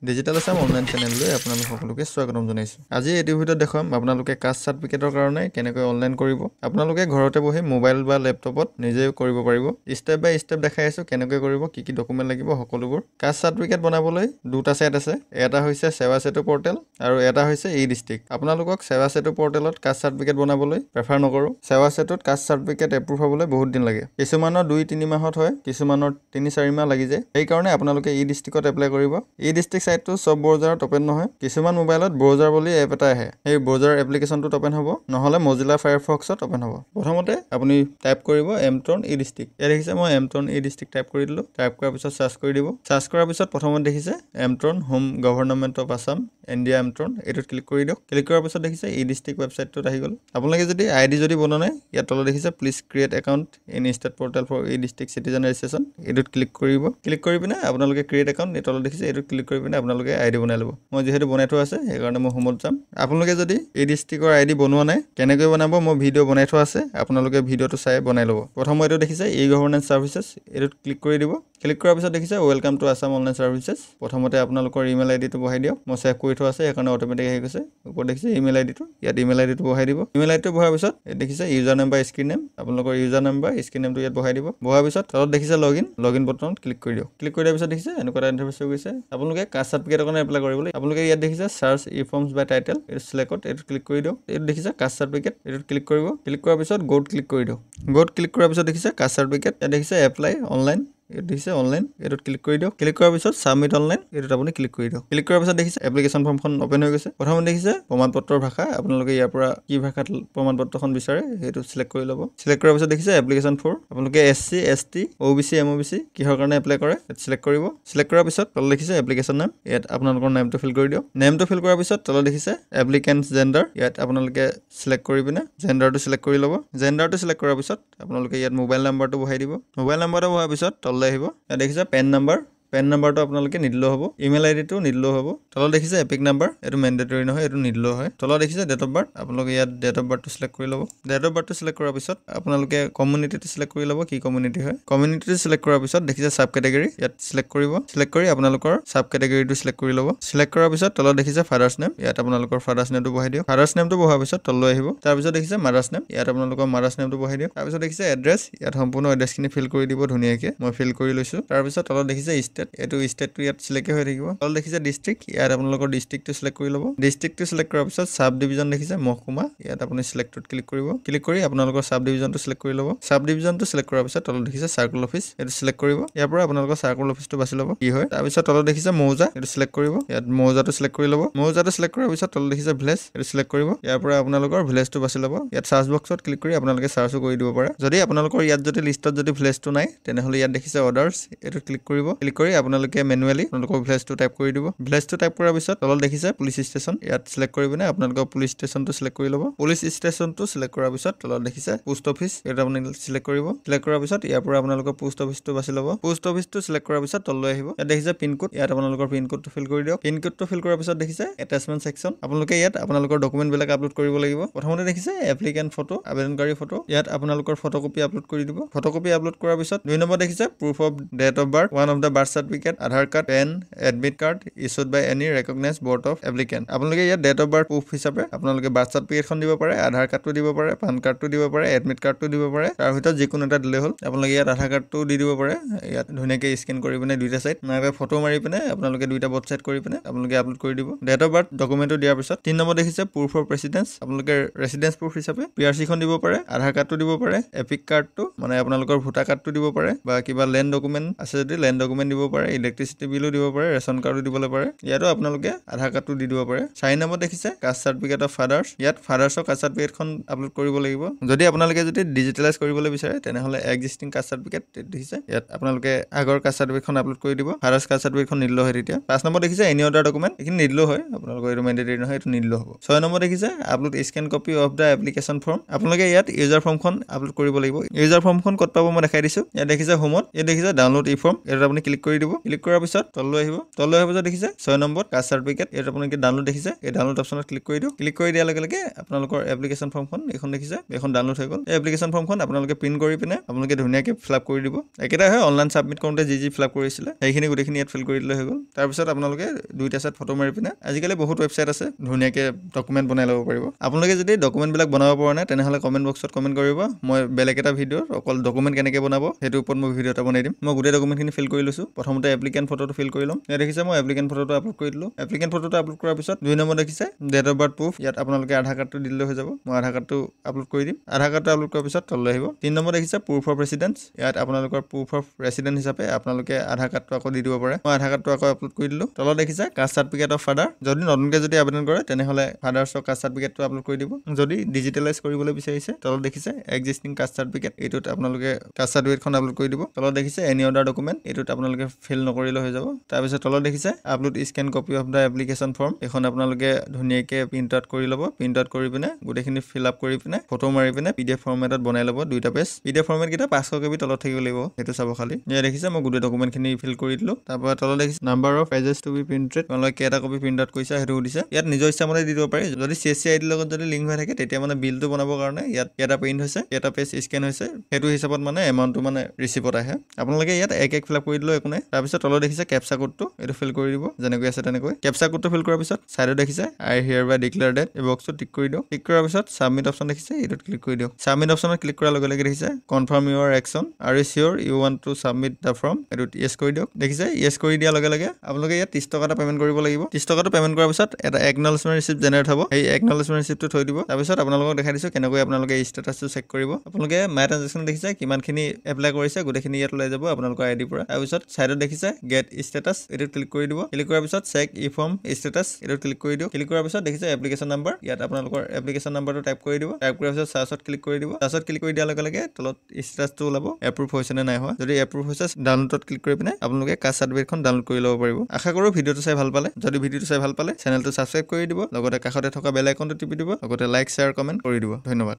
Digital Assam online চেনেললৈ আপোনালোক সকলোকে স্বাগতম জনাইছোঁ। আজি এই ভিডিঅ'ত দেখুৱাম আপোনালোকে কাষ্ট চাৰ্টিফিকেটৰ কাৰণে কেনেকৈ অনলাইন কৰিব। আপোনালোকে ঘৰতে বহি মোবাইল বা লেপটপত নিজে কৰিব পাৰিব। ষ্টেপ বাই ষ্টেপ দেখাই আছোঁ কেনেকৈ কৰিব, কি কি ডকুমেণ্ট লাগিব সকলোবোৰ। কাষ্ট চাৰ্টিফিকেট বনাবলৈ দুটা সেট আছে। এটা হৈছে সেৱা সেতু পৰ্টেল আৰু এটা হৈছে ই-ডিষ্ট্ৰিক্ট। আপোনালোকক সেৱা সেতু পৰ্টেলত কাষ্ট চাৰ্টিফিকেট বনাবলৈ প্ৰেফাৰ নকৰোঁ। সেৱা সেতুত কাষ্ট চাৰ্টিফিকেট এপ্ৰুভ হ'বলৈ বহুত দিন লাগে। কিছুমানৰ 2-3 মাহত হয়, কিছুমানৰ 3-4 মাহ লাগি যায়। সেইকাৰণে আপোনালোকে ই-ডিষ্ট্ৰিক্টত এপ্লাই কৰিব। ই-ডিষ্ট্ৰিক্ট সাইটটো সব ব্ৰাউজাৰত ওপেন নহয়। কিছুমান মোবাইলত ব্ৰাউজাৰ বুলি এপ এটা আহে, সেই ব্ৰাউজাৰ এপ্লিকেশ্যনটোত ওপেন হ'ব, নহ'লে মজিলা ফায়াৰফক্সত ওপেন হ'ব। প্ৰথমতে আপুনি টাইপ কৰিব এমট্ৰন ই-ডিষ্ট্ৰিক্ট। ইয়াত দেখিছে মই এমট্ৰন ই-ডিষ্ট্ৰিক্ট টাইপ কৰি দিলোঁ। টাইপ কৰাৰ পিছত চাৰ্চ কৰি দিব। চাৰ্চ কৰাৰ পিছত প্ৰথমত দেখিছে Amtron home government of Assam India Amtron, এইটোত ক্লিক কৰি দিয়ক। ক্লিক কৰাৰ পিছত দেখিছে ই-ডিষ্ট্ৰিক্ট ৱেবছাইটটোত আহি গ'ল। আপোনালোকে যদি আইডি যদি বনোৱা নাই, ইয়াত তলত দেখিছে please create account in state portal for e-district citizen registration, এইটোত ক্লিক কৰিব। ক্লিক কৰি পিনে আপোনালোকে ক্ৰিয়েট একাউণ্ট এই তলত দেখিছে এইটোত ক্লিক কৰি পিনে আপোনালোকে আইডি বনাই ল'ব। মই যিহেতু বনাই থোৱা আছে সেইকাৰণে মই হোমত যাম। আপোনালোকে যদি ই-ডিষ্ট্ৰিক্টৰ আইডি বনোৱা নাই, কেনেকৈ বনাব মই ভিডিঅ' বনাই থোৱা আছে, আপোনালোকে ভিডিঅ'টো চাই বনাই ল'ব। প্ৰথম এইটো দেখিছে ই-গভৰ্নেন্স ছাৰ্ভিচেছ, এইটোত ক্লিক কৰি দিব। ক্লিক কৰাৰ পিছত দেখিছে welcome to Assam online services. প্ৰথমতে আপোনালোকৰ ইমেইল আইডিটো বহাই দিয়ক। মই ছেভ কৰি থোৱা আছে সেইকাৰণে অট'মেটিক আহি গৈছে। ওপৰত দেখিছে ইমেইল আইডিটো, ইয়াত ইমেইল আইডিটো বহাই দিব। ইমেইল আইডিটো বহাৰ পিছত দেখিছে ইউজাৰ নেম বা স্ক্ৰীন নেম, আপোনালোকৰ ইউজাৰ নেম বা স্ক্ৰীন নেমটো ইয়াত বহাই দিব। বহাৰ পিছত তলত দেখিছে লগইন বটনত ক্লিক কৰি দিয়ক। ক্লিক কৰি দিয়াৰ পিছত দেখিছে এনেকুৱা এটা ইণ্টাৰফেচ হৈ গৈছে। আপোনালোকে কাষ্ট চাৰ্টিফিকেটৰ কাৰণে এপ্লাই কৰিবলৈ আপোনালোকে ইয়াত দেখিছে চাৰ্চ ই ফৰ্মছ বাই টাইটেল, এইটো চিলেক্টত এইটো ক্লিক কৰি দিয়ক। এইটো দেখিছে কাষ্ট চাৰ্টিফিকেট, এইটোত ক্লিক কৰিব। ক্লিক কৰাৰ পিছত গ'ত ক্লিক কৰি দিয়ক। গ'ত ক্লিক কৰাৰ পিছত দেখিছে কাষ্ট চাৰ্টিফিকেট, ইয়াত দেখিছে এপ্লাই অনলাইন, এইটো দেখিছে অনলাইন, এইটোত ক্লিক কৰি দিয়ক। ক্লিক কৰাৰ পিছত ছাবমিট অনলাইন, এইটোত আপুনি ক্লিক কৰি দিয়ক। ক্লিক কৰাৰ পিছত দেখিছে এপ্লিকেশ্যন ফৰ্মখন ওপেন হৈ গৈছে। প্ৰথমতে দেখিছে প্ৰমাণপত্ৰৰ ভাষা, আপোনালোকে ইয়াৰ পৰা কি ভাষাত প্ৰমাণপত্ৰখন বিচাৰে সেইটো চিলেক্ট কৰি ল'ব। চিলেক্ট কৰাৰ পিছত দেখিছে এপ্লিকেশ্যন ফৰ, আপোনালোকে SC ST OBC MOBC কিহৰ কাৰণে এপ্লাই কৰে সেইটো চিলেক্ট কৰিব। চিলেক্ট কৰাৰ পিছত তলত দেখিছে এপ্লিকেশ্যন নেম, ইয়াত আপোনালোকৰ নেমটো ফিল কৰি দিয়ক। নেমটো ফিল কৰাৰ পিছত তলত দেখিছে এপ্লিকেণ্টছ জেণ্ডাৰ, ইয়াত আপোনালোকে চিলেক্ট কৰি পিনে জেণ্ডাৰটো চিলেক্ট কৰি ল'ব। জেণ্ডাৰটো চিলেক্ট কৰাৰ পিছত আপোনালোকে ইয়াত মোবাইল নাম্বাৰটো বহাই দিব। মোবাইল নাম্বাৰটো বহাৰ পিছত তললৈ আহিব। ইয়াত দেখিছে পেন নাম্বাৰটো আপোনালোকে নিদিলেও হ'ব। ইমেইল আইডিটো নিদিলেও হ'ব। তলত দেখিছে এপিক নাম্বাৰ, এইটো মেণ্ডেটৰী নহয়, এইটো নিদিলেও হয়। তলত দেখিছে ডেট অফ বাৰ্থ, আপোনালোকে ইয়াত ডেট অফ বাৰ্থটো চিলেক্ট কৰি ল'ব। ডেট অফ বাৰ্থটো চিলেক্ট কৰাৰ পিছত আপোনালোকে কমিউনিটিটো চিলেক্ট কৰি ল'ব, কি কমিউনিটি হয়। কমিউনিটিটো চিলেক্ট কৰাৰ পিছত দেখিছে ছাব কেটেগৰী, ইয়াত চিলেক্ট কৰিব। চিলেক্ট কৰি আপোনালোকৰ ছাব কেটেগৰীটো চিলেক্ট কৰি ল'ব। চিলেক্ট কৰাৰ পিছত তলত দেখিছে ফাদাৰ্ছ নেম, ইয়াত আপোনালোকৰ ফাদাৰ্ছ নেমটো বহাই দিয়ক। ফাদাৰ্ছ নেমটো বহাৰ পিছত তললৈ আহিব। তাৰপিছত দেখিছে মাদাৰ্ছ নেম, ইয়াত আপোনালোকৰ মাদাৰ্ছ নেমটো বহাই দিয়ক। তাৰপিছত দেখিছে এড্ৰেছ, ইয়াত সম্পূৰ্ণ এড্ৰেছখিনি ফিল কৰি দিব ধুনীয়াকৈ। মই ফিল কৰি লৈছোঁ। তাৰপিছত তলত দেখিছে ষ্টেট, এইটো ষ্টেটটো ইয়াত চিলেক্ট হৈ থাকিব। তলত দেখিছে ডিষ্ট্ৰিক্ট, ইয়াত আপোনালোকৰ ডিষ্ট্ৰিক্টটো চিলেক্ট কৰি ল'ব। ডিষ্ট্ৰিক্টটো চিলেক্ট কৰাৰ পিছত চাব ডিভিজন দেখিছে মহকুমা, ইয়াত আপুনি চিলেক্টত ক্লিক কৰিব। ক্লিক কৰি আপোনালোকৰ চাব ডিভিজনটো চিলেক্ট কৰি ল'ব। চাব ডিভিজনটো চিলেক্ট কৰাৰ পিছত তলত দেখিছে চাৰ্কল অফিচ, এইটো চিলেক্ট কৰিব। ইয়াৰ পৰা আপোনালোকৰ চাৰ্কল অফিচটো বাছি ল'ব কি হয়। তাৰপিছত তলত দেখিছে মৌজা, এইটো চিলেক্ট কৰিব। ইয়াত মৌজাটো চিলেক্ট কৰি ল'ব। মৌজাটো চিলেক্ট কৰাৰ পিছত তলত দেখিছে ভিলেজ, এইটো চিলেক্ট কৰিব। ইয়াৰ পৰা আপোনালোকৰ ভিলেজটো বাছি ল'ব। ইয়াত চাৰ্চ বক্সত ক্লিক কৰি আপোনালোকে চাৰ্চো কৰি দিব পাৰে। যদি আপোনালোকৰ ইয়াত যদি লিষ্টত যদি ভিলেজটো নাই, তেনেহ'লে ইয়াত দেখিছে অৰ্ডাৰ্ছ, এইটো ক্লিক কৰিব। ক্লিক কৰি আপোনালোকে মেনুৱেলি আপোনালোকৰ ভিলেজটো টাইপ কৰি দিব। ভিলেজটো টাইপ কৰাৰ পিছত তলত দেখিছে পুলিচ ষ্টেচন, ইয়াত চিলেক্ট কৰি পিনে আপোনালোকৰ পুলিচ ষ্টেচনটো চিলেক্ট কৰি ল'ব। পুলিচ ষ্টেচনটো চিলেক্ট কৰাৰ পিছত তলত দেখিছে পোষ্ট অফিচ, এইটো আপুনি চিলেক্ট কৰিব। চিলেক্ট কৰাৰ পিছত ইয়াৰ পৰা আপোনালোকৰ পোষ্ট অফিচটো বাছি ল'ব। পোষ্ট অফিচটো চিলেক্ট কৰাৰ পিছত তললৈ আহিব। ইয়াত দেখিছে পিনক'ড, ইয়াত আপোনালোকৰ পিনক'ডটো ফিল কৰি দিয়ক। পিনক'ডটো ফিল কৰাৰ পিছত দেখিছে এটাচমেণ্ট ছেকশ্যন, আপোনালোকে ইয়াত আপোনালোকৰ ডকুমেণ্টবিলাক আপলোড কৰিব লাগিব। প্ৰথমতে দেখিছে এপ্লিকেণ্ট ফটো, আবেদনকাৰী ফটো, ইয়াত আপোনালোকৰ ফটোকপি আপলোড কৰি দিব। ফটোকপি আপলোড কৰাৰ পিছত 2 নম্বৰ দেখিছে proof of date of birth, 1 of the birth certificate, Aadhaar card, PAN, admit card issued by any recognised board of applicant. আপোনালোকে ইয়াত ডেট অফ বাৰ্থ প্ৰুফ হিচাপে আপোনালোকে বাৰ্থ চাৰ্টিফিকেটখন দিব পাৰে, আধাৰ কাৰ্ডটো দিব পাৰে, পান কাৰ্ডটো দিব পাৰে, এডমিট কাৰ্ডটো দিব পাৰে। তাৰ ভিতৰত যিকোনো এটা দিলে হ'ল। আপোনালোকে ইয়াত আধাৰ কাৰ্ডটো দি দিব পাৰে। ইয়াত ধুনীয়াকৈ স্কেন কৰি পিনে দুইটা চাইড নাইবা ফটো মাৰি পিনে আপোনালোকে দুইটা বট চাইড কৰি পিনে আপোনালোকে আপলোড কৰি দিব। ডেট অফ বাৰ্থ ডকুমেণ্টটো দিয়াৰ পিছত 3 নম্বৰ দেখিছে প্ৰুফ অফ ৰেচিডেন্স, আপোনালোকে ৰেচিডেন্স প্ৰুফ হিচাপে PRC-খন দিব পাৰে, আধাৰ কাৰ্ডটো দিব পাৰে, এপিক কাৰ্ডটো মানে আপোনালোকৰ ভোটাৰ কাৰ্ডটো দিব পাৰে, বা কিবা লেণ্ড ডকুমেণ্ট আছে যদি লেণ্ড ডকুমেণ্ট দিব পাৰে, ইলেক্ট্ৰিচিটি বিলো দিব পাৰে, ৰেচন কাৰ্ডো দিবলৈ পাৰে। ইয়াতো আপোনালোকে আধাৰ কাৰ্ডটো দি দিব পাৰে। 4 নম্বৰ দেখিছে কাষ্ট চাৰ্টিফিকেট অফ ফাদাৰ্ছ, ইয়াত ফাদাৰ্ছৰ কাষ্ট চাৰ্টিফিকেটখন আপলোড কৰিব লাগিব। যদি আপোনালোকে যদি ডিজিটেলাইজ কৰিবলৈ বিচাৰে তেনেহ'লে এক্সিষ্টিং কাষ্ট চাৰ্টিফিকেট দেখিছে, ইয়াত আপোনালোকে আগৰ কাষ্ট চাৰ্টিফিকেটখন আপলোড কৰি দিব। ফাদাৰ্ছ কাষ্ট চাৰ্টিফিকেটখন নিদিলেও হয় তেতিয়া। 5 নম্বৰ দেখিছে এনি অদাৰ ডকুমেণ্ট, এইখিনি নিদিলেও হয়, আপোনালোকৰ এইটো মেণ্ডেটৰী নহয়, এইটো নিদিলেও হ'ব। 6 নম্বৰ দেখিছে upload scan copy of the application form, আপোনালোকে ইয়াত ইউজাৰ ফৰ্মখন আপলোড কৰিব লাগিব। ইউজাৰ ফৰ্মখন ক'ত পাব মই দেখাই দিছোঁ। ইয়াত দেখিছে হোমত, ইয়াত দেখিছে ডাউনলোড ই ফৰ্ম, এইটোত আপুনি ক্লিক কৰি দিয়ক। দিব ক্লিক কৰাৰ পিছত তললৈ আহিব তললৈ আহিব যে দেখিছে 6 নম্বৰ কাষ্ট চাৰ্টিফিকেট এটা আপোনালোকে ডাউনলোড দেখিছে এই ডাউনলোড অপচনত ক্লিক কৰি দিও ক্লিক কৰি দিয়াৰ লগে লগে আপোনালোকৰ এপ্লিকেশ্যন ফৰ্মখন এখন দেখিছে এখন ডাউনলোড হৈ গ'ল এই এপ্লিকেশ্যন ফৰ্মখন আপোনালোকে প্ৰিন্ট কৰি পিনে আপোনালোকে ধুনীয়াকৈ ফিলআপ কৰি দিব একেটা হয় অনলাইন সাবমিট কৰোঁতে যি ফিলআপ কৰিছিলে সেইখিনি গোটেইখিনি ইয়াত ফিল কৰি দিলে হৈ গ'ল তাৰপিছত আপোনালোকে দুইটা সেট ফটো মাৰি পিনে আজিকালি বহুত ৱেবছাইট আছে ধুনীয়াকৈ ডকুমেণ্ট বনাই ল'ব পাৰিব আপোনালোকে যদি ডকুমেণ্টবিলাক বনাব পৰা নাই তেনেহ'লে কমেণ্ট বক্সত কমেণ্ট কৰিব মই বেলেগ এটা ভিডিঅ'ত অকল ডকুমেণ্ট কেনেকৈ বনাব সেইটো ওপৰত মই ভিডিঅ' এটা বনাই দিম মই গোটেই ডকুমেণ্টখিনি ফিল কৰি লৈছোঁ প্ৰথমতে এপ্লিকেণ্ট ফটোটো ফিল কৰি ল'ম ইয়াত দেখিছে মই এপ্লিকেণ্ট ফটোটো আপলোড কৰি দিলোঁ এপ্লিকেণ্ট ফটোটো আপলোড কৰাৰ পিছত 2 নম্বৰ দেখিছে ডেট অফ বাৰ্থ প্ৰুফ ইয়াত আপোনালোকে আধাৰ কাৰ্ডটো দিলে হৈ যাব মই আধাৰ কাৰ্ডটো আপলোড কৰি দিম আধাৰ কাৰ্ডটো আপলোড কৰাৰ পিছত তললৈ আহিব 3 নম্বৰ দেখিছে প্ৰুফ অফ ৰেচিডেন্স ইয়াত আপোনালোকৰ প্ৰুফ অফ ৰেচিডেন্স হিচাপে আপোনালোকে আধাৰ কাৰ্ডটো আকৌ দি দিব পাৰে মই আধাৰ কাৰ্ডটো আকৌ আপলোড কৰি দিলোঁ তলত দেখিছে কাষ্ট চাৰ্টিফিকেট অফ ফাদাৰ যদি নতুনকৈ যদি আবেদন কৰে তেনেহ'লে ফাদাৰ্ছৰ কাষ্ট চাৰ্টিফিকেটটো আপলোড কৰি দিব যদি ডিজিটেলাইজ কৰিবলৈ বিচাৰিছে তলত দেখিছে এক্সিষ্টিং কাষ্ট চাৰ্টিফিকেট এইটোত আপোনালোকে কাষ্ট চাৰ্টিফিকেটখন আপলোড কৰি দিব তলত দেখিছে এনি অদাৰ ডকুমেণ্ট এইটোত আপোনালোকে ফিল নকৰিলে হৈ যাব তাৰপিছত তলত দেখিছে upload scan copy of the application form এখন আপোনালোকে ধুনীয়াকৈ প্ৰিণ্ট আউট কৰি ল'ব প্ৰিণ্ট আউট কৰি পিনে গোটেইখিনি ফিল আপ কৰি পিনে ফটো মাৰি পিনে PDF ফৰ্মেটত বনাই ল'ব দুইটা পেজ PDF ফৰ্মেটকেইটা 500 KB তলত থাকিব লাগিব সেইটো চাব খালি ইয়াত দেখিছে মই গোটেই ডকুমেণ্টখিনি ফিল কৰি দিলোঁ তাৰপৰা তলত দেখিছে number of pages to be printed তোমালোকে কেইটা কপি প্ৰিণ্ট আউট কৰিছা সেইটো সুধিছে ইয়াত নিজৰ ইচ্ছামতে দি দিব পাৰি যদি CSC ID লগত যদি লিংক হৈ থাকে তেতিয়া মানে বিলটো বনাবৰ কাৰণে ইয়াত এটা প্ৰিণ্ট হৈছে এটা পেজ স্কেন হৈছে সেইটো হিচাপত মানে এমাউণ্টটো মানে ৰিচিপ্টত আহে আপোনালোকে ইয়াত এক ফিল আপ কৰি দিলোঁ একো নাই তাৰপিছত তলত দেখিছে কেপচা কোডটো এইটো ফিল কৰি দিব যেনেকৈ আছে তেনেকৈ কেপচা কোডটো ফিল কৰাৰ পিছত ছাইডত দেখিছে আই হিয়াৰ বাই ডিক্লেয়াৰ ডেট এই বক্সটো টিক কৰি দিওঁ টিক কৰাৰ পিছত সাবমিট অপশ্যন দেখিছে এইটোত ক্লিক কৰি দিওঁ সাবমিট অপশ্যনত ক্লিক কৰাৰ লগে লগে দেখিছে কনফাৰ্ম ইউৰ একশ্যন আৰু sure you want to submit the form এইটোত য়েছ কৰি দিয়ক দেখিছে য়েছ কৰি দিয়াৰ লগে লগে আপোনালোকে ইয়াত 30 টকা এটা পে'মেণ্ট কৰিব লাগিব 30 টকাটো পে'মেণ্ট কৰাৰ পিছত এটা একনলেজমেণ্ট ৰিচিপ্ট জেনেৰেট হ'ব সেই একনলেজমেণ্ট ৰিচিপ্টটো থৈ দিব তাৰপিছত আপোনালোকক দেখাই দিছোঁ কেনেকৈ আপোনালোকে ষ্টেটাছটো চেক কৰিব আপোনালোকে মাই ট্ৰানজেকশ্যন দেখিছে কিমানখিনি এপ্লাই কৰিছে গোটেইখিনি ইয়াত ওলাই যাব আপোনালোকৰ ID পৰা তাৰপিছত ছাইডত দেখিছে গেট ষ্টেটাছ এইটোত ক্লিক কৰি দিব ক্লিক কৰাৰ পিছত চেক ই ফৰ্ম ষ্টেটাছ এইটোত ক্লিক কৰি দিওঁ ক্লিক কৰাৰ পিছত দেখিছে এপ্লিকেশ্যন নাম্বাৰ ইয়াত আপোনালোকৰ এপ্লিকেশ্যন নাম্বাৰটো টাইপ কৰি দিব টাইপ কৰাৰ পিছত চাৰ্চত ক্লিক কৰি দিব চাৰ্চত ক্লিক কৰি দিয়াৰ লগে লগে তলত ষ্টেটাছটো ওলাব এপ্ৰুভ হৈছে নে নাই হোৱা যদি এপ্ৰুভ হৈছে ডাউনলোডত ক্লিক কৰি পিনে আপোনালোকে কাষ্ট চাৰ্টিফিকেটখন ডাউনলোড কৰি ল'ব পাৰিব আশা কৰোঁ ভিডিঅ'টো চাই ভাল পালে যদি ভিডিঅ'টো চাই ভাল পালে চেনেলটো ছাবস্ক্ৰাইব কৰি দিব লগতে কাষতে থকা বেল আইকনটো টিপি দিব লগতে লাইক শ্বেয়াৰ কমেণ্ট কৰি দিব ধন্যবাদ